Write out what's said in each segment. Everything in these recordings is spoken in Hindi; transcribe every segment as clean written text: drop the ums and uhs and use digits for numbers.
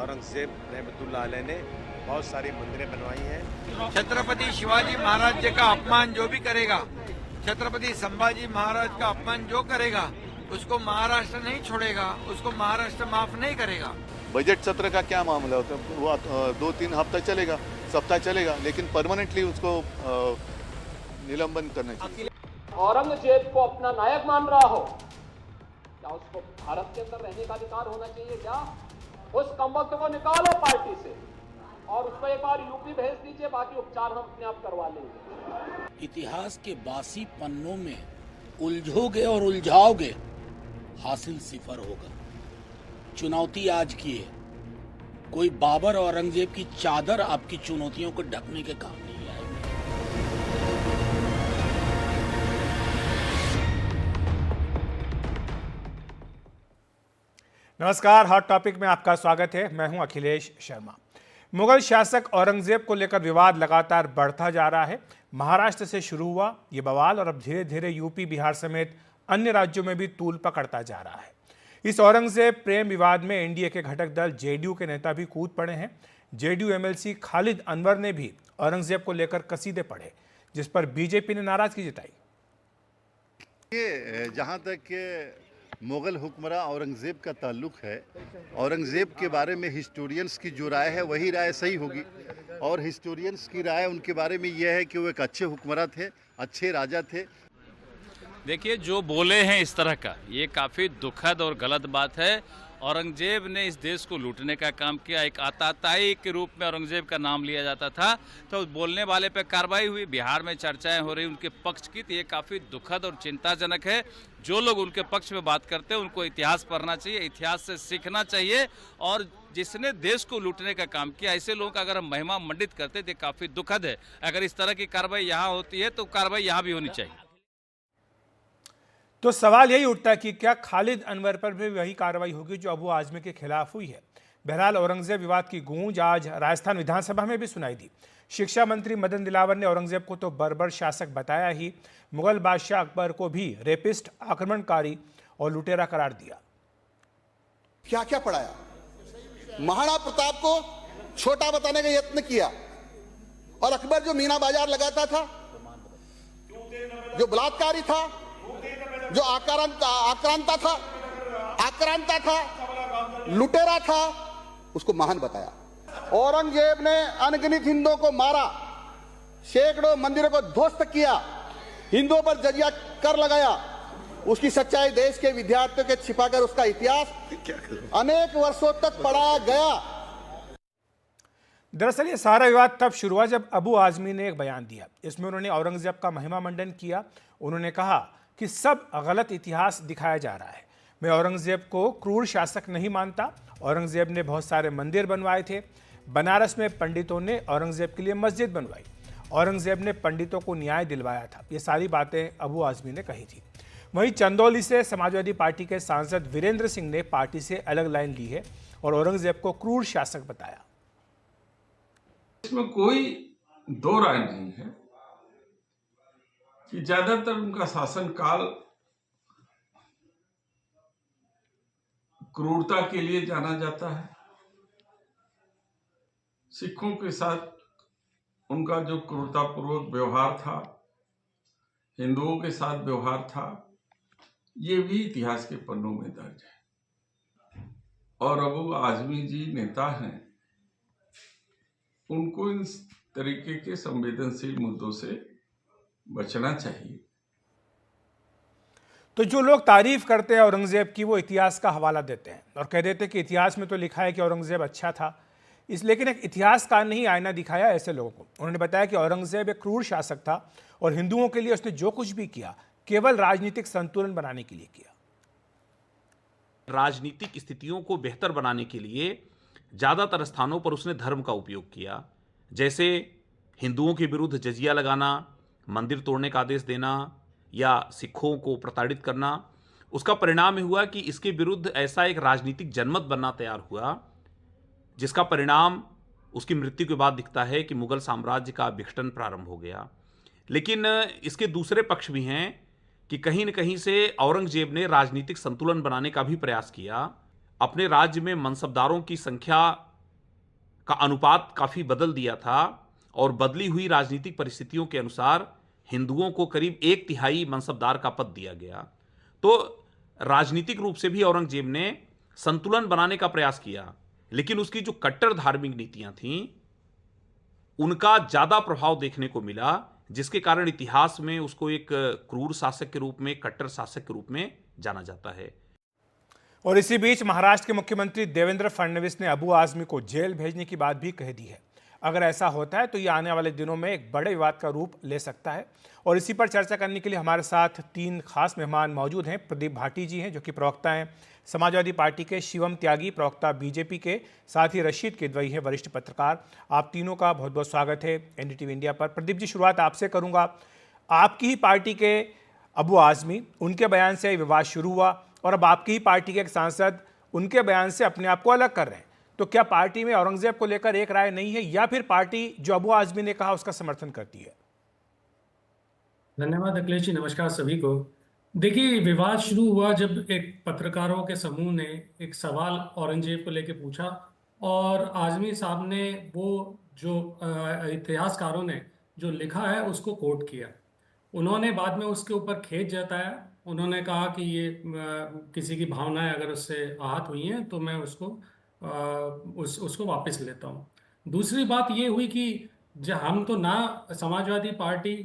औरंगजेब रहमतुल्लाह अलैह ने बहुत सारी मंदिरें बनवाई हैं। छत्रपति शिवाजी महाराज जी का अपमान जो भी करेगा, छत्रपति संभाजी महाराज का अपमान जो करेगा, उसको महाराष्ट्र नहीं छोड़ेगा, उसको महाराष्ट्र माफ नहीं करेगा। बजट सत्र का क्या मामला होता है, वो 2-3 हफ्ता चलेगा, सप्ताह चलेगा, लेकिन परमानेंटली उसको निलंबन करना चाहिए। औरंगजेब को अपना नायक मान रहा हो, क्या उसको भारत के अंदर रहने का अधिकार होना चाहिए? क्या उस कमबख्त को निकालो पार्टी से और उसको एक बार यूपी भेज दीजिए, बाकी उपचार हम अपने आप करवा लेंगे। इतिहास के बासी पन्नों में उलझोगे और उलझाओगे, हासिल सिफर होगा। चुनौती आज की है, कोई बाबर और औरंगजेब की चादर आपकी चुनौतियों को ढकने के काम नहीं आएगी। नमस्कार, हॉट टॉपिक में आपका स्वागत है। मैं हूं अखिलेश शर्मा। मुगल शासक औरंगजेब को लेकर विवाद लगातार बढ़ता जा रहा है। महाराष्ट्र से शुरू हुआ ये बवाल और अब धीरे धीरे यूपी, बिहार समेत अन्य राज्यों में भी तूल पकड़ता जा रहा है। इस औरंगजेब प्रेम विवाद में एनडीए के घटक दल जेडीयू के नेता भी कूद पड़े हैं। जेडीयू एमएलसी खालिद अनवर ने भी औरंगजेब को लेकर कसीदे पढ़े, जिस पर बीजेपी ने नाराजगी जताई। ये जहाँ तक मुग़ल हुक्मरान औरंगज़ेब का ताल्लुक़ है, औरंगज़ेब के बारे में हिस्टोरियंस की जो राय है वही राय सही होगी। और हिस्टोरियंस की राय उनके बारे में यह है कि वो एक अच्छे हुक्मरान थे, अच्छे राजा थे। देखिए, जो बोले हैं इस तरह का, ये काफ़ी दुखद और गलत बात है। औरंगजेब ने इस देश को लूटने का काम किया। एक आताताई के रूप में औरंगजेब का नाम लिया जाता था, तो बोलने वाले पे कार्रवाई हुई। बिहार में चर्चाएं हो रही उनके पक्ष की, तो ये काफ़ी दुखद और चिंताजनक है। जो लोग उनके पक्ष में बात करते हैं उनको इतिहास पढ़ना चाहिए, इतिहास से सीखना चाहिए। और जिसने देश को लूटने का काम किया, ऐसे लोगों का अगर हम महिमा मंडित करते तो काफ़ी दुखद है। अगर इस तरह की कार्रवाई यहाँ होती है तो कार्रवाई यहाँ भी होनी चाहिए। तो सवाल यही उठता है कि क्या खालिद अनवर पर भी वही कार्रवाई होगी जो अबू आजमी के खिलाफ हुई है। बहरहाल औरंगजेब विवाद की गूंज आज राजस्थान विधानसभा में भी सुनाई दी। शिक्षा मंत्री मदन दिलावर ने औरंगजेब को तो बर्बर शासक बताया ही, मुगल बादशाह अकबर को भी रेपिस्ट, आक्रमणकारी और लुटेरा करार दिया। क्या क्या पढ़ाया? महाराणा प्रताप को छोटा बताने का यत्न किया, और अकबर जो मीना बाजार लगाता था, जो बलात्कारी था, जो आक्रांता था, लुटेरा था, उसको महान बताया। औरंगजेब ने अनगिनत हिंदुओं को मारा, सैकड़ों मंदिरों को ध्वस्त किया, हिंदुओं पर जजिया कर लगाया। उसकी सच्चाई देश के विद्यार्थियों के छिपाकर उसका इतिहास अनेक वर्षों तक पढ़ाया गया। दरअसल ये सारा विवाद तब शुरू हुआ जब अबू आजमी ने एक बयान दिया। इसमें उन्होंने औरंगजेब का महिमा मंडन किया। उन्होंने कहा कि सब गलत इतिहास दिखाया जा रहा है। मैं औरंगजेब को क्रूर शासक नहीं मानता। औरंगजेब ने बहुत सारे मंदिर बनवाए थे। बनारस में पंडितों ने औरंगजेब के लिए मस्जिद बनवाई। औरंगजेब ने पंडितों को न्याय दिलवाया था। ये सारी बातें अबू आजमी ने कही थी। वहीं चंदौली से समाजवादी पार्टी के सांसद वीरेंद्र सिंह ने पार्टी से अलग लाइन ली है और औरंगजेब को क्रूर शासक बताया। इसमें कोई दो राय नहीं है कि ज्यादातर उनका शासनकाल क्रूरता के लिए जाना जाता है। सिखों के साथ उनका जो क्रूरतापूर्वक व्यवहार था, हिंदुओं के साथ व्यवहार था, ये भी इतिहास के पन्नों में दर्ज है। और अबू आजमी जी नेता हैं, उनको इन तरीके के संवेदनशील मुद्दों से बचना चाहिए। तो जो लोग तारीफ करते हैं औरंगजेब की, वो इतिहास का हवाला देते हैं और कह देते हैं कि इतिहास में तो लिखा है कि औरंगजेब अच्छा था, लेकिन एक इतिहासकार ने ही आईना दिखाया ऐसे लोगों को। उन्होंने बताया कि औरंगजेब एक क्रूर शासक था और हिंदुओं के लिए उसने जो कुछ भी किया केवल राजनीतिक संतुलन बनाने के लिए किया। राजनीतिक स्थितियों को बेहतर बनाने के लिए ज़्यादातर स्थानों पर उसने धर्म का उपयोग किया, जैसे हिंदुओं के विरुद्ध जजिया लगाना, मंदिर तोड़ने का आदेश देना या सिखों को प्रताड़ित करना। उसका परिणाम हुआ कि इसके विरुद्ध ऐसा एक राजनीतिक जनमत बनना तैयार हुआ, जिसका परिणाम उसकी मृत्यु के बाद दिखता है कि मुगल साम्राज्य का विघटन प्रारंभ हो गया। लेकिन इसके दूसरे पक्ष भी हैं कि कहीं न कहीं से औरंगजेब ने राजनीतिक संतुलन बनाने का भी प्रयास किया। अपने राज्य में मनसबदारों की संख्या का अनुपात काफ़ी बदल दिया था और बदली हुई राजनीतिक परिस्थितियों के अनुसार हिंदुओं को करीब 1/3 मनसबदार का पद दिया गया। तो राजनीतिक रूप से भी औरंगजेब ने संतुलन बनाने का प्रयास किया, लेकिन उसकी जो कट्टर धार्मिक नीतियां थीं उनका ज़्यादा प्रभाव देखने को मिला, जिसके कारण इतिहास में उसको एक क्रूर शासक के रूप में, कट्टर शासक के रूप में जाना जाता है। और इसी बीच महाराष्ट्र के मुख्यमंत्री देवेंद्र फडणवीस ने अबू आजमी को जेल भेजने की बात भी कह दी है। अगर ऐसा होता है तो ये आने वाले दिनों में एक बड़े विवाद का रूप ले सकता है। और इसी पर चर्चा करने के लिए हमारे साथ 3 खास मेहमान मौजूद हैं। प्रदीप भाटी जी हैं, जो कि प्रवक्ता हैं समाजवादी पार्टी के, शिवम त्यागी प्रवक्ता बीजेपी के, साथ ही रशीद किदवई है वरिष्ठ पत्रकार। आप तीनों का बहुत बहुत स्वागत है एनडीटीवी इंडिया पर। प्रदीप जी, शुरुआत आपसे करूंगा। आपकी ही पार्टी के अबू आजमी, उनके बयान से विवाद शुरू हुआ और अब आपकी ही पार्टी के एक सांसद उनके बयान से अपने आप को अलग कर रहे हैं। तो क्या पार्टी में औरंगजेब को लेकर एक राय नहीं है, या फिर पार्टी जो अबू आजमी ने कहा उसका समर्थन करती है? धन्यवाद अखिलेश जी, नमस्कार सभी को। देखिए, विवाद शुरू हुआ जब एक पत्रकारों के समूह ने एक सवाल औरंगजेब को लेकर पूछा और आजमी साहब ने वो जो इतिहासकारों ने जो लिखा है उसको कोट किया। उन्होंने बाद में उसके ऊपर खेद जताया। उन्होंने कहा कि ये किसी की भावनाएं अगर उससे आहत हुई हैं तो मैं उसको वापस लेता हूँ। दूसरी बात ये हुई कि जब हम तो ना समाजवादी पार्टी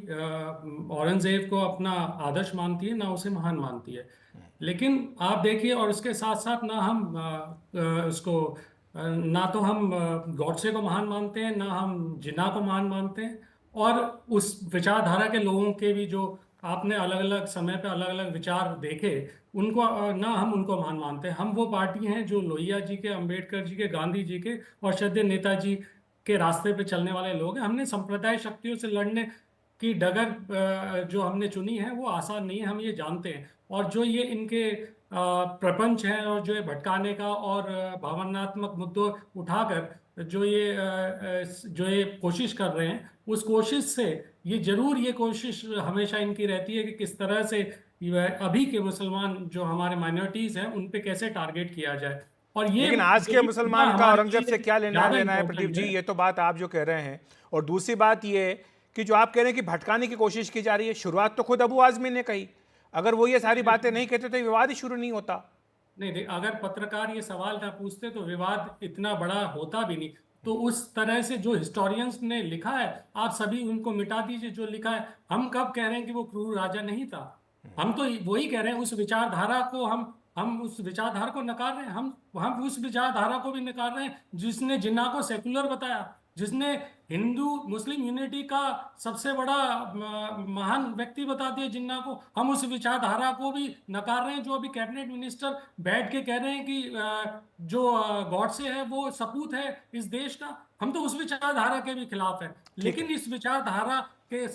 औरंगजेब को अपना आदर्श मानती है, ना उसे महान मानती है, लेकिन आप देखिए, और उसके साथ साथ ना हम ना तो हम गॉडसे को महान मानते हैं, ना हम जिन्ना को महान मानते हैं। और उस विचारधारा के लोगों के भी जो आपने अलग अलग समय पे अलग अलग विचार देखे, उनको ना हम उनको महान मानते हैं। हम वो पार्टी हैं जो लोहिया जी के, अंबेडकर जी के, गांधी जी के और श्रद्धेय नेताजी के रास्ते पे चलने वाले लोग हैं। हमने संप्रदाय शक्तियों से लड़ने की डगर जो हमने चुनी है वो आसान नहीं है, हम ये जानते हैं। और जो ये इनके प्रपंच हैं और जो ये भटकाने का और भावनात्मक मुद्दों उठाकर जो ये कोशिश कर रहे हैं, उस कोशिश से ये कोशिश हमेशा इनकी रहती है कि किस तरह से अभी के मुसलमान जो हमारे माइनॉरिटीज हैं उन पे कैसे टारगेट किया जाए। और ये लेकिन आज के मुसलमान का औरंगजेब से क्या लेना है प्रदीप जी? ये तो बात आप जो कह रहे हैं। और दूसरी बात ये कि जो आप कह रहे हैं कि भटकाने की कोशिश की जा रही है, शुरुआत तो खुद अबू आजमी ने कही। अगर वो ये सारी बातें नहीं कहते तो विवाद ही शुरू नहीं होता। नहीं, अगर पत्रकार ये सवाल ना पूछते तो विवाद इतना बड़ा होता भी नहीं। तो उस तरह से जो हिस्टोरियंस ने लिखा है, आप सभी उनको मिटा दीजिए जो लिखा है। हम कब कह रहे हैं कि वो क्रूर राजा नहीं था? हम तो वही कह रहे हैं, उस विचारधारा को हम उस विचारधारा को नकार रहे हैं। हम उस विचारधारा को भी नकार रहे हैं जिसने जिन्ना को सेकुलर बताया, जिसने हिंदू मुस्लिम यूनिटी का सबसे बड़ा महान व्यक्ति बता दिया जिन्ना को। हम उस विचारधारा को भी नकार रहे हैं जो अभी कैबिनेट मिनिस्टर बैठ के कह रहे हैं कि जो गॉडसे है वो सपूत है इस देश का। हम तो उस विचारधारा के भी खिलाफ हैं। लेकिन इस विचारधारा के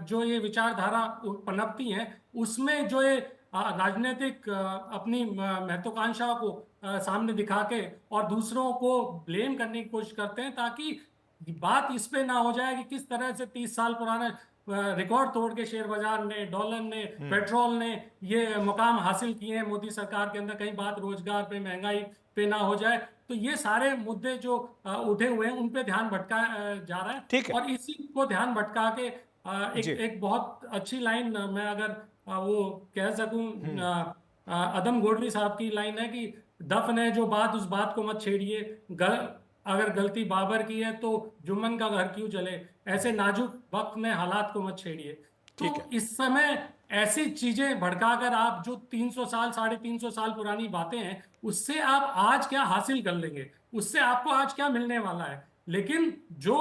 जो ये विचारधारा पनपती है, उसमें जो ये राजनीतिक अपनी महत्वाकांक्षा को सामने दिखा के और दूसरों को ब्लेम करने की कोशिश करते हैं, ताकि बात इस पे ना हो जाए कि किस तरह से 30 साल पुराना रिकॉर्ड तोड़ के शेयर बाजार ने, डॉलर ने, पेट्रोल ने ये मुकाम हासिल किए हैं मोदी सरकार के अंदर। कहीं बात रोजगार पे, महंगाई पे ना हो जाए। तो ये सारे मुद्दे जो उठे हुए हैं उन पे ध्यान भटका जा रहा है। और इसी को ध्यान भटका के एक बहुत अच्छी लाइन मैं अगर वो कह सकूं, अदम गोडवी साहब की लाइन है कि दफन है जो बात उस बात को मत छेड़िए, अगर गलती बाबर की है तो जुम्मन का घर क्यों जले, ऐसे नाजुक वक्त में हालात को मत छेड़िए। तो इस समय ऐसी चीजें भड़काकर आप जो 300 साल 350 साल पुरानी बातें हैं उससे आप आज क्या हासिल कर लेंगे, उससे आपको आज क्या मिलने वाला है। लेकिन जो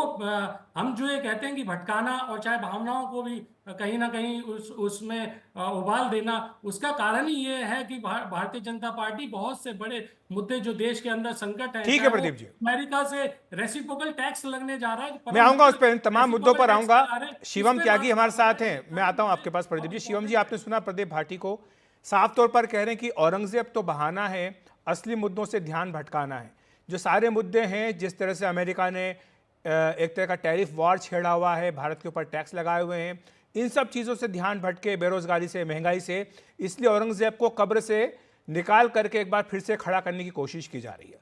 हम जो ये कहते हैं कि भटकाना और चाहे भावनाओं को भी कहीं ना कहीं उसमें उबाल देना, उसका कारण ही ये है कि भारतीय जनता पार्टी बहुत से बड़े मुद्दे जो देश के अंदर संकट है, ठीक है प्रदीप जी, अमेरिका से रेसिप्रोकल टैक्स लगने जा रहा है। मैं आऊंगा उस पर, इन तमाम मुद्दों पर आऊंगा। शिवम त्यागी हमारे साथ हैं, मैं आता हूं आपके पास प्रदीप जी। शिवम जी, आपने सुना प्रदीप भाटी को, साफ तौर पर कह रहे हैं कि औरंगजेब तो बहाना है, असली मुद्दों से ध्यान भटकाना है। जो सारे मुद्दे हैं, जिस तरह से अमेरिका ने एक तरह का टैरिफ वॉर छेड़ा हुआ है, भारत के ऊपर टैक्स लगाए हुए हैं, इन सब चीज़ों से ध्यान भटके, बेरोजगारी से, महंगाई से, इसलिए औरंगजेब को कब्र से निकाल करके एक बार फिर से खड़ा करने की कोशिश की जा रही है।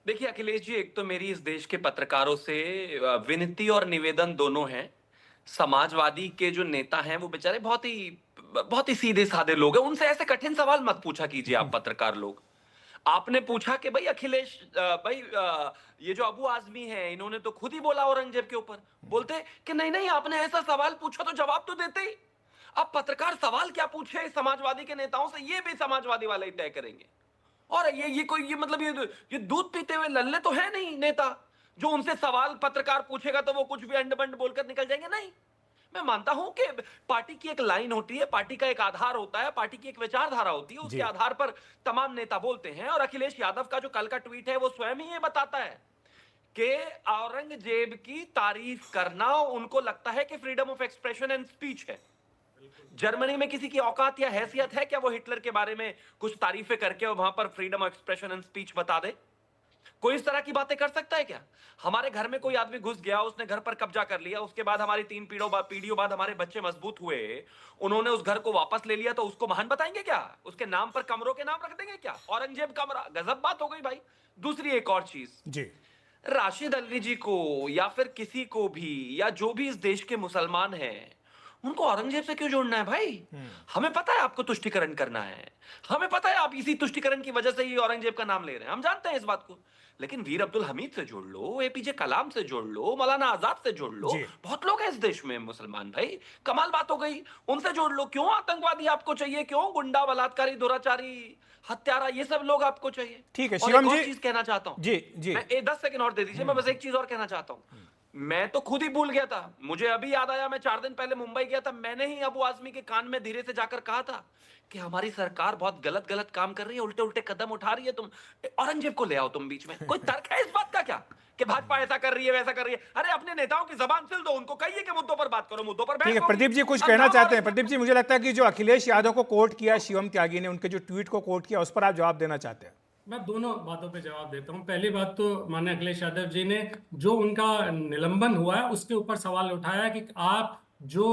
देखिए अखिलेश जी, एक तो मेरी इस देश के पत्रकारों से विनती और निवेदन दोनों है। समाजवादी के जो नेता हैं वो बेचारे बहुत ही सीधे साधे लोग हैं, उनसे ऐसे कठिन सवाल मत पूछा कीजिए आप पत्रकार लोग। आपने पूछा कि भाई अखिलेश भाई ये जो अबू आजमी है इन्होंने तो खुद ही बोला औरंगजेब के ऊपर, बोलते कि नहीं नहीं आपने ऐसा सवाल पूछा तो जवाब तो देते ही। अब पत्रकार सवाल क्या पूछे समाजवादी के नेताओं से, ये भी समाजवादी वाले ही तय करेंगे। और ये कोई ये मतलब ये दूध पीते हुए लल्ले तो है नहीं नेता जो उनसे सवाल पत्रकार पूछेगा तो वो कुछ भी अंड बंड बोलकर निकल जाएंगे। नहीं, मैं मानता हूं कि पार्टी की एक लाइन होती है, पार्टी का एक आधार होता है, पार्टी की एक विचारधारा होती है, उसके आधार पर तमाम नेता बोलते हैं। और अखिलेश यादव का जो कल का ट्वीट है वो स्वयं ही ये बताता है कि औरंगजेब की तारीफ करना उनको लगता है कि freedom of expression and speech है। जर्मनी में किसी की औकात या हैसियत है क्या वो हिटलर के बारे में कुछ तारीफें करके वहां पर freedom of expression and speech बता दे? कोई इस तरह की बातें कर सकता है क्या? हमारे घर में कोई आदमी घुस गया, उसने घर पर कब्जा कर लिया, उसके बाद हमारी 3 पीढ़ियों बाद हमारे बच्चे मजबूत हुए, उन्होंने उस घर को वापस ले लिया, तो उसको महान बताएंगे क्या? उसके नाम पर कमरों के नाम रख देंगे क्या? औरंगजेब कमरा, गजब बात हो गई भाई। दूसरी एक और चीज जी, राशिद अली जी को या फिर किसी को भी या जो भी इस देश के मुसलमान हैं उनको औरंगजेब से क्यों जोड़ना है भाई? हमें पता है आपको तुष्टिकरण करना है, हमें पता है आप इसी तुष्टिकरण की वजह से ही औरंगजेब का नाम ले रहे हैं, हम जानते हैं इस बात को। लेकिन वीर अब्दुल हमीद से जोड़ लो, एपीजे कलाम से जोड़ लो, मौलाना आजाद से जोड़ लो, बहुत लोग हैं इस देश में मुसलमान भाई, कमाल बात हो गई, उनसे जोड़ लो। क्यों आतंकवादी आपको चाहिए? क्यों गुंडा, बलात्कारी, दुराचारी, हत्यारा, ये सब लोग आपको चाहिए? ठीक है शिवम जी, चीज कहना चाहता हूँ जी जी, मैं 10 सेकंड और दे दीजिए, मैं बस एक चीज और कहना चाहता हूँ। मैं तो खुद ही भूल गया था, मुझे अभी याद आया, मैं 4 दिन पहले मुंबई गया था, मैंने ही अबू आजमी के कान में धीरे से जाकर कहा था कि हमारी सरकार बहुत गलत काम कर रही है, उल्टे उल्टे कदम उठा रही है, तुम औरंगजेब को ले आओ तुम बीच में। कोई तर्क है इस बात का क्या कि भाजपा ऐसा कर रही है वैसा कर रही है? अरे अपने नेताओं की जबान सिल दो, उनको कहिए कि मुद्दों पर बात करो, मुद्दों पर। ठीक है प्रदीप जी कुछ कहना चाहते हैं? प्रदीप जी मुझे लगता है कि जो अखिलेश यादव को कोट किया शिवम त्यागी ने, उनके जो ट्वीट को कोट किया, उस पर आप जवाब देना चाहते हैं? मैं दोनों बातों पे जवाब देता हूँ। पहली बात तो माननीय अखिलेश यादव जी ने जो उनका निलंबन हुआ है उसके ऊपर सवाल उठाया कि आप जो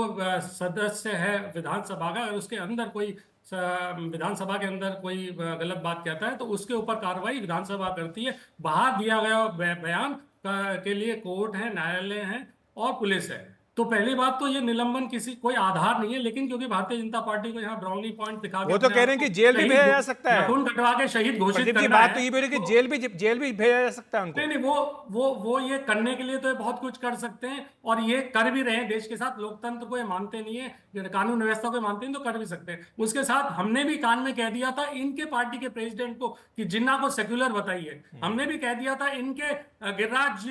सदस्य है विधानसभा का, अगर उसके अंदर कोई विधानसभा के अंदर कोई गलत बात कहता है तो उसके ऊपर कार्रवाई विधानसभा करती है। बाहर दिया गया बयान के लिए कोर्ट है, न्यायालय है और पुलिस है। तो पहली बात तो ये निलंबन किसी कोई आधार नहीं है, लेकिन क्योंकि भारतीय जनता पार्टी को यहाँ ब्राउनी पॉइंट दिखा, वो तो कह रहे हैं कि जेल भी भेजा जा सकता है, खून कटवा के शहीद घोषित करना है। बात तो ये भी है कि जेल भी भेजा जा सकता है उनको। नहीं वो ये करने के लिए तो बहुत कुछ कर सकते हैं और ये कर भी रहे हैं। देश के साथ लोकतंत्र को ये मानते नहीं है, कानून व्यवस्था को मानते नहीं, तो कर भी सकते हैं। उसके साथ हमने भी कान में कह दिया था इनके पार्टी के प्रेसिडेंट को कि जिन्ना को सेक्युलर बताइए। हमने भी कह दिया था इनके गिरिराज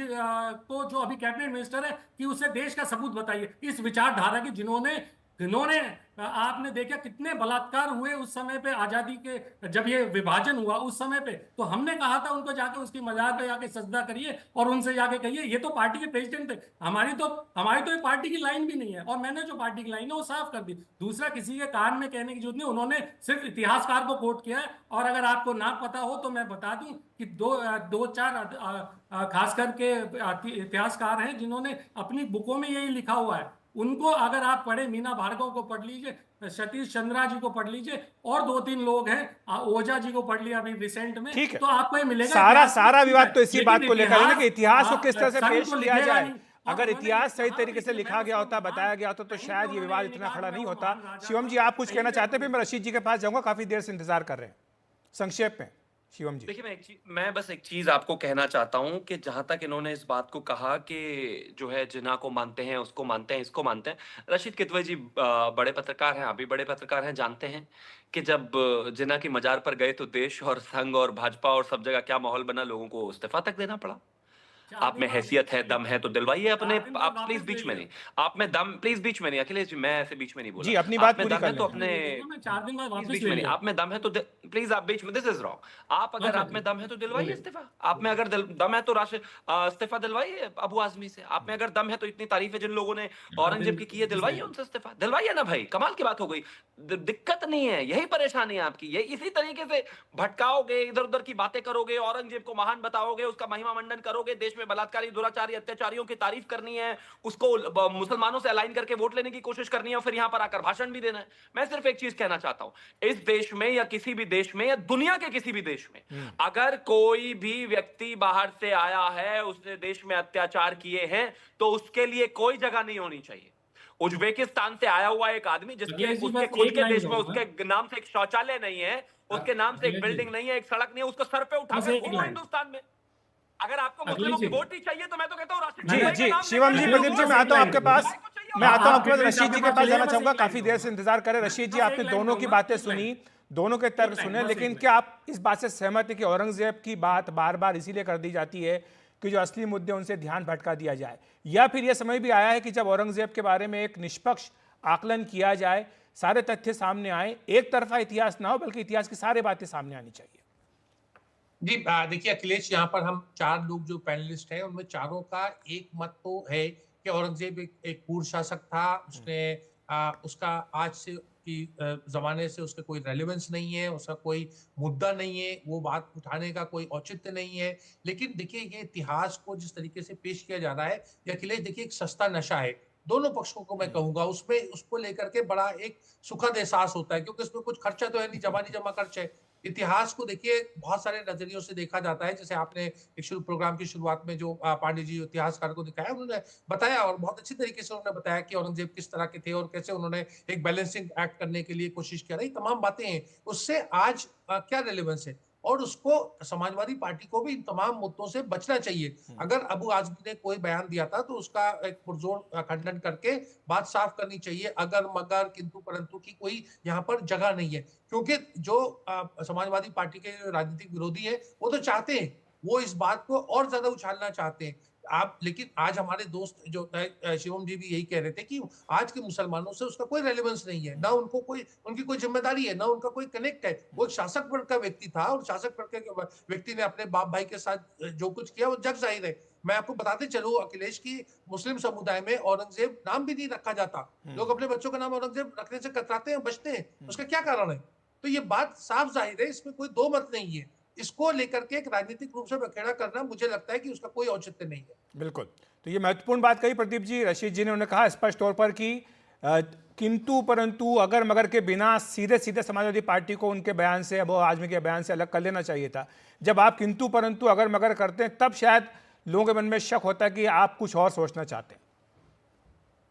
को जो अभी कैबिनेट मिनिस्टर है कि उसे देश का सबूत बताइए। इस विचारधारा की जिन्होंने आपने देखा कितने बलात्कार हुए उस समय पे, आजादी के जब ये विभाजन हुआ उस समय पे, तो हमने कहा था उनको जाके उसकी मजार पे जाके सजदा करिए और उनसे जाके कहिए ये तो पार्टी के प्रेसिडेंट थे। हमारी तो एक पार्टी की लाइन भी नहीं है और मैंने जो पार्टी की लाइन है वो साफ कर दी। दूसरा, किसी के कान में कहने की जरूरत नहीं, उन्होंने सिर्फ इतिहासकार को कोट किया है। और अगर आपको ना पता हो तो मैं बता दूं कि दो चार खास करके इतिहासकार हैं जिन्होंने अपनी बुकों में यही लिखा हुआ है। उनको अगर आप पढ़े, मीना भार्गव को पढ़ लीजिए, सतीश चंद्रा जी को पढ़ लीजिए और 2-3 लोग हैं, ओझा जी को पढ़ लिया अभी रिसेंट में, तो आपको ये मिलेगा। सारा विवाद तो इसी बात को लेकर है कि इतिहास को किस तरह से पेश किया जाए। अगर इतिहास सही तरीके से लिखा गया होता, बताया गया होता, तो शायद ये विवाद इतना खड़ा नहीं होता। शिवम जी आप कुछ कहना चाहते हैं? फिर मैं रशीद जी के पास जाऊंगा, काफी देर से इंतजार कर रहे हैं, संक्षेप में शिवम जी। देखिए मैं बस एक चीज आपको कहना चाहता हूं कि जहां तक इन्होंने इस बात को कहा कि जो है जिन्ना को मानते हैं, उसको मानते हैं, इसको मानते हैं, रशीद किदवई जी बड़े पत्रकार हैं, आप भी बड़े पत्रकार हैं, जानते हैं कि जब जिन्ना की मजार पर गए तो देश और संघ और भाजपा और सब जगह क्या माहौल बना, लोगों को इस्तीफा तक देना पड़ा। आप में हैसियत है, दम है तो दिलवाइए अपने। आप प्लीज बीच में नहीं, आप में दम प्लीज बीच में नहीं। अखिलेश जी मैं ऐसे बीच में नहीं बोला जी, अपनी बात पूरी कर लें तो अपने 4 दिन बाद वापस बीच में नहीं। आप में दम है तो प्लीज आप बीच में, दिस इज रॉन्ग। आप अगर आप में दम है तो दिलवाइए इस्तीफा। आप में अगर दम है तो इस्तीफा दिलवाइए अबू आजमी से। आप में अगर दम है तो इतनी तारीफ है जिन लोगों ने औरंगजेब की है, दिलवाइए उनसे इस्तीफा, दिलवाइए ना भाई, कमाल की बात हो गई। दिक्कत नहीं है, यही परेशानी है आपकी। ये इसी तरीके से भटकाओगे, इधर उधर की बातें करोगे, औरंगजेब को महान बताओगे, उसका महिमा मंडन करोगे, देश में में बलात्कारी, दुराचारी, अत्याचारियों की तारीफ करनी है, उसको मुसलमानों से अलाइन करके वोट लेने की कोशिश करनी है और फिर यहां पर आकर भाषण भी देना है। मैं सिर्फ एक चीज कहना चाहता हूं, इस देश में या किसी भी देश में या दुनिया के किसी भी देश में अगर कोई भी व्यक्ति बाहर से आया है, उसने देश में अत्याचार किए हैं, तो उसके लिए कोई जगह नहीं होनी चाहिए। उज्बेकिस्तान से आया हुआ एक आदमी जिसके उसके खुद के देश में उसके नाम से एक शौचालय नहीं है, उसके नाम से एक बिल्डिंग नहीं है, एक सड़क नहीं है, उसको सर पे उठाकर घूमो हिंदुस्तान में। अगर आपको मुस्लिमों की वोट ही चाहिए तो मैं तो कहता हूँ जी शिवम जी, प्रदीप जी, मैं आता हूँ आपके पास, रशीद जी के पास जाना चाहूंगा। काफी देर से इंतजार करें। रशीद जी, आपने दोनों की बातें सुनी, दोनों के तर्क सुने, लेकिन क्या आप इस बात से सहमत है कि औरंगजेब की बात बार बार इसीलिए कर दी जाती है कि जो असली मुद्दे उनसे ध्यान भटका दिया जाए, या फिर यह समय भी आया है कि जब औरंगजेब के बारे में एक निष्पक्ष आकलन किया जाए, सारे तथ्य सामने आए, एक तरफा इतिहास ना हो बल्कि इतिहास की सारी बातें सामने आनी चाहिए? जी देखिए अखिलेश, यहाँ पर हम 4 लोग जो पैनलिस्ट हैं उनमें चारों का एक मत तो है कि औरंगजेब एक पूर्व शासक था। उसने उसका आज से की जमाने से उसका कोई रेलेवेंस नहीं है, उसका कोई मुद्दा नहीं है, वो बात उठाने का कोई औचित्य नहीं है। लेकिन देखिए ये इतिहास को जिस तरीके से पेश किया जा रहा है, ये अखिलेश देखिए एक सस्ता नशा है। दोनों पक्षों को मैं कहूंगा, उसमें उसको लेकर के बड़ा एक सुखद एहसास होता है, क्योंकि उसमें कुछ खर्चा तो है नहीं, जमा खर्च है। इतिहास को देखिए बहुत सारे नजरियों से देखा जाता है, जैसे आपने एक प्रोग्राम की शुरुआत में जो पांडे जी इतिहासकार को दिखाया, उन्होंने बताया और बहुत अच्छी तरीके से उन्होंने बताया कि औरंगजेब किस तरह के थे और कैसे उन्होंने एक बैलेंसिंग एक्ट करने के लिए कोशिश किया। रही तमाम बातें हैं, उससे आज क्या रेलेवेंस है, और उसको समाजवादी पार्टी को भी इन तमाम मुद्दों से बचना चाहिए। अगर अबू आजमी ने कोई बयान दिया था तो उसका एक पुरजोर खंडन करके बात साफ करनी चाहिए। अगर मगर किंतु परंतु की कोई यहाँ पर जगह नहीं है, क्योंकि जो समाजवादी पार्टी के राजनीतिक विरोधी है वो तो चाहते हैं, वो इस बात को और ज्यादा उछालना चाहते हैं। लेकिन आज हमारे दोस्त जो शिवम जी भी यही कह रहे थे कि आज के मुसलमानों से उसका कोई रेलेवेंस नहीं है, ना उनको कोई उनकी कोई जिम्मेदारी है, ना उनका कोई कनेक्ट है। वो एक शासक वर्ग का व्यक्ति था और शासक वर्ग के व्यक्ति ने अपने बाप भाई के साथ जो कुछ किया वो जग जाहिर है। मैं आपको बताते चलूं अखिलेश की मुस्लिम समुदाय में औरंगजेब नाम भी नहीं रखा जाता। लोग अपने बच्चों का नाम औरंगजेब रखने से कतराते हैं, बचते हैं। उसका क्या कारण है? तो ये बात साफ जाहिर है, इसमें कोई दो मत नहीं है। इसको लेकर के एक राजनीतिक रूप से बखेड़ा करना, मुझे लगता है कि उसका कोई औचित्य नहीं है। बिल्कुल, तो ये महत्वपूर्ण बात कही प्रदीप जी। रशीद जी ने उन्होंने कहा स्पष्ट तौर पर कि किंतु परंतु अगर मगर के बिना सीधे सीधे समाजवादी पार्टी को उनके बयान से, अबू आजमी के बयान से अलग कर लेना चाहिए था। जब आप किंतु परंतु अगर मगर करते हैं तब शायद लोगों के मन में शक होता है कि आप कुछ और सोचना चाहते हैं।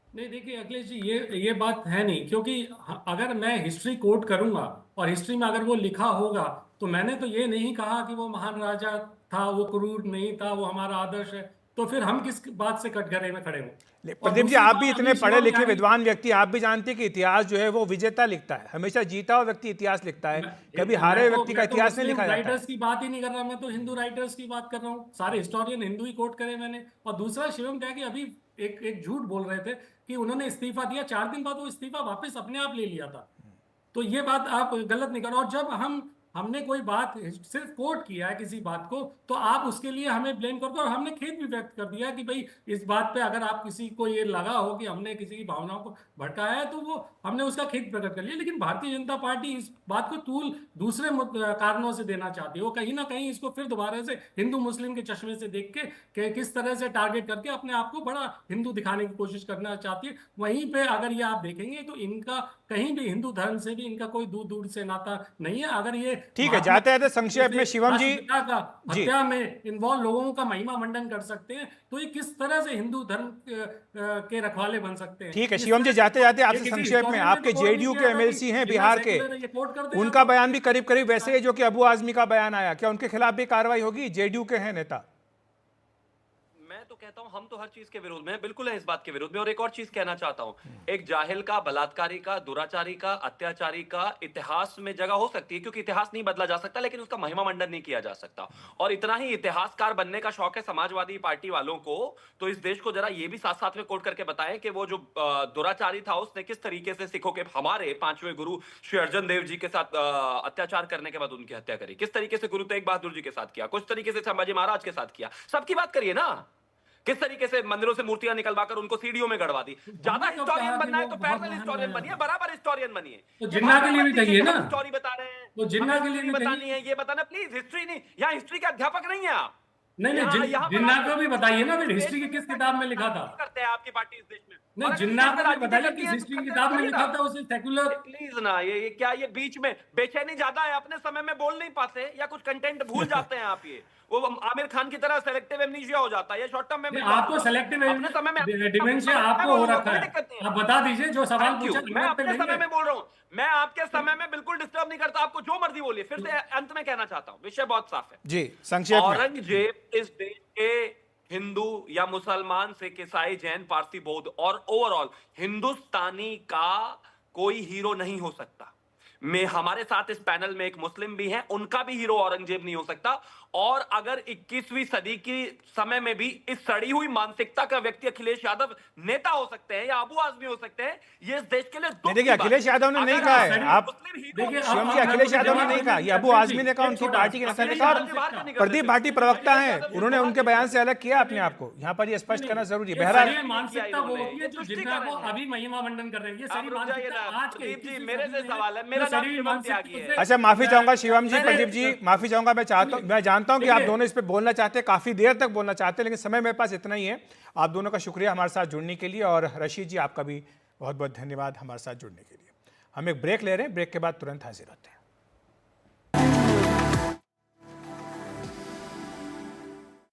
नहीं देखिए अखिलेश जी, ये बात है नहीं, क्योंकि अगर मैं हिस्ट्री कोट करूंगा और हिस्ट्री में अगर वो लिखा होगा तो मैंने तो ये नहीं कहा कि वो महान राजा था, वो क्रूर नहीं था, वो हमारा आदर्श है, तो फिर हम किस बात से कटघरे में खड़े हों? प्रदीप जी, आप भी इतने पढ़े लिखे विद्वान व्यक्ति, आप भी जानते हैं कि इतिहास जो है वो विजेता लिखता है, हमेशा जीता हुआ व्यक्ति इतिहास लिखता है, कभी हारे व्यक्ति का इतिहास नहीं लिखा जाता। राइटर्स की बात ही नहीं कर रहा, मैं तो हिंदू राइटर्स की बात कर रहा हूँ। सारे हिस्टोरियन हिंदू ही कोट करे मैंने। और दूसरा शिवम क्या कि अभी एक झूठ बोल रहे थे कि उन्होंने इस्तीफा दिया, 4 दिन बाद वो इस्तीफा वापस अपने आप ले लिया था। तो ये बात आप गलत नहीं करो। और जब हमने कोई बात सिर्फ कोट किया है किसी बात को, तो आप उसके लिए हमें ब्लेम करते हो। और हमने खेद भी व्यक्त कर दिया कि भाई इस बात पे अगर आप किसी को ये लगा हो कि हमने किसी की भावनाओं को भड़काया है, तो वो हमने उसका खेद प्रकट कर लिया। लेकिन भारतीय जनता पार्टी इस बात को तूल दूसरे कारणों से देना चाहती है। वो कहीं ना कहीं इसको फिर दोबारा से हिंदू मुस्लिम के चश्मे से देख के किस तरह से टारगेट करके अपने आप को बड़ा हिंदू दिखाने की कोशिश करना चाहती है। वहीं पे अगर ये आप देखेंगे तो इनका कहीं भी हिंदू धर्म से भी इनका कोई दूर से नाता नहीं है। अगर ये ठीक है, जाते जाते संक्षेप में शिवम जी हत्या में इन्वॉल्व लोगों का महिमा मंडन कर सकते हैं, तो ये किस तरह से हिंदू धर्म के रखवाले बन सकते हैं? ठीक है शिवम जी, जाते जाते आपसे संक्षेप में, आपके जेडीयू के एमएलसी हैं बिहार के, उनका बयान भी करीब करीब वैसे ही जो कि अबू आजमी का बयान आया, क्या उनके खिलाफ भी कार्रवाई होगी? जेडीयू के हैं नेता। मैं तो कहता हूं हम तो हर चीज के विरोध में, बिल्कुल है इस बात के विरोध में। और एक और चीज कहना चाहता हूं, एक जाहिल का, बलात्कारी का, दुराचारी का, अत्याचारी का इतिहास में जगह हो सकती है, क्योंकि इतिहास नहीं बदला जा सकता, लेकिन उसका महिमा मंडन नहीं किया जा सकता। और इतना ही इतिहासकार बनने का शौक है समाजवादी पार्टी वालों को, तो इस देश को जरा ये भी साथ साथ में कोट करके बताएं कि वो जो दुराचारी था उसने किस तरीके से सिखों के, हमारे 5वें गुरु श्री अर्जन देव जी के साथ अत्याचार करने के बाद उनकी हत्या करी, किस तरीके से गुरु तेग बहादुर जी के साथ किया, कुछ तरीके से संभाजी महाराज के साथ किया। सबकी बात करिए ना, किस तरीके से मंदिरों से मूर्तियां निकलवाकर उनको सीढ़ियों में गड़वा दी। ज्यादा हिस्टोरियन बनना है तो पैरेलल हिस्टोरियन बनिए, बराबर हिस्टोरियन बनिए। तो जिन्ना के लिए भी चाहिए ना, स्टोरी बता रहे हैं, तो जिन्ना के लिए भी बतानी है, ये बताना प्लीज। हिस्ट्री नहीं, यहाँ हिस्ट्री के अध्यापक नहीं है आप, नहीं जिन्ना को भी बताइए ना, फिर हिस्ट्री की किस किताब में लिखा था? करते हैं आपकी पार्टी इस देश में? नहीं, जिन्ना को भी बताइए किस हिस्ट्री की किताब में लिखा था उसे सेक्युलर। प्लीज ना, ये क्या ये बीच में बेचैनी ज्यादा है, अपने समय में बोल नहीं पाते या कुछ कंटेंट भूल जाते हैं आप? ये वो आमिर खान की तरह सेलेक्टिव एमनीशिया हो जाता है या शॉर्ट टर्म में आपको सेलेक्टिव डिमेंशिया आपको हो रखा है। आप बता दीजिए जो सवाल पूछा। मैं अपने समय में बोल रहा हूँ, मैं आपके समय में बिल्कुल डिस्टर्ब नहीं करता, आपको जो मर्जी बोलिए। फिर से अंत में कहना चाहता हूँ, विषय बहुत साफ है जी, संक्षेप में। औरंगजेब इस देश के हिंदू या मुसलमान, सिख, ईसाई, जैन, पारसी, बौद्ध और ओवरऑल हिंदुस्तानी का कोई हीरो नहीं हो सकता। मैं हमारे साथ इस पैनल में एक मुस्लिम भी हैं, उनका भी हीरो औरंगजेब नहीं हो सकता। और अगर 21वीं सदी की समय में भी इस सड़ी हुई मानसिकता का व्यक्ति अखिलेश यादव नेता हो सकते हैं या अबू आजमी हो सकते हैं, ये इस देश के लिए दुख की देखिए, बात अखिलेश यादव ने नहीं कहा है। आप शिवम जी, अखिलेश यादव ने नहीं कहा, ये अबू आजमी ने कहा, उनकी पार्टी के नेता ने कहा। प्रदीप भाटी प्रवक्ता हैं, उन्होंने उनके बयान से अलग किया अपने आप को। यहाँ पर ये स्पष्ट करना जरूरी है। बहरहाल मानसिकता वो होती है जो जिन्ना को अभी महिमा मंडन कर रहे हैं। ये सारी मानसिकता आज के मेरे से सवाल है, मेरा नाम शिवम त्यागी है। अच्छा, माफी चाहूंगा शिवम जी, प्रदीप जी, माफी चाहूंगा। मैं जानता हूं कि आप दोनों इस पे बोलना चाहते हैं, काफी देर तक बोलना चाहते हैं, लेकिन समय मेरे पास इतना ही है। आप दोनों का शुक्रिया हमारे साथ जुड़ने के लिए, और रशीद जी आपका भी बहुत बहुत धन्यवाद हमारे साथ जुड़ने के लिए। हम एक ब्रेक ले रहे हैं, ब्रेक के बाद तुरंत हाजिर होते हैं।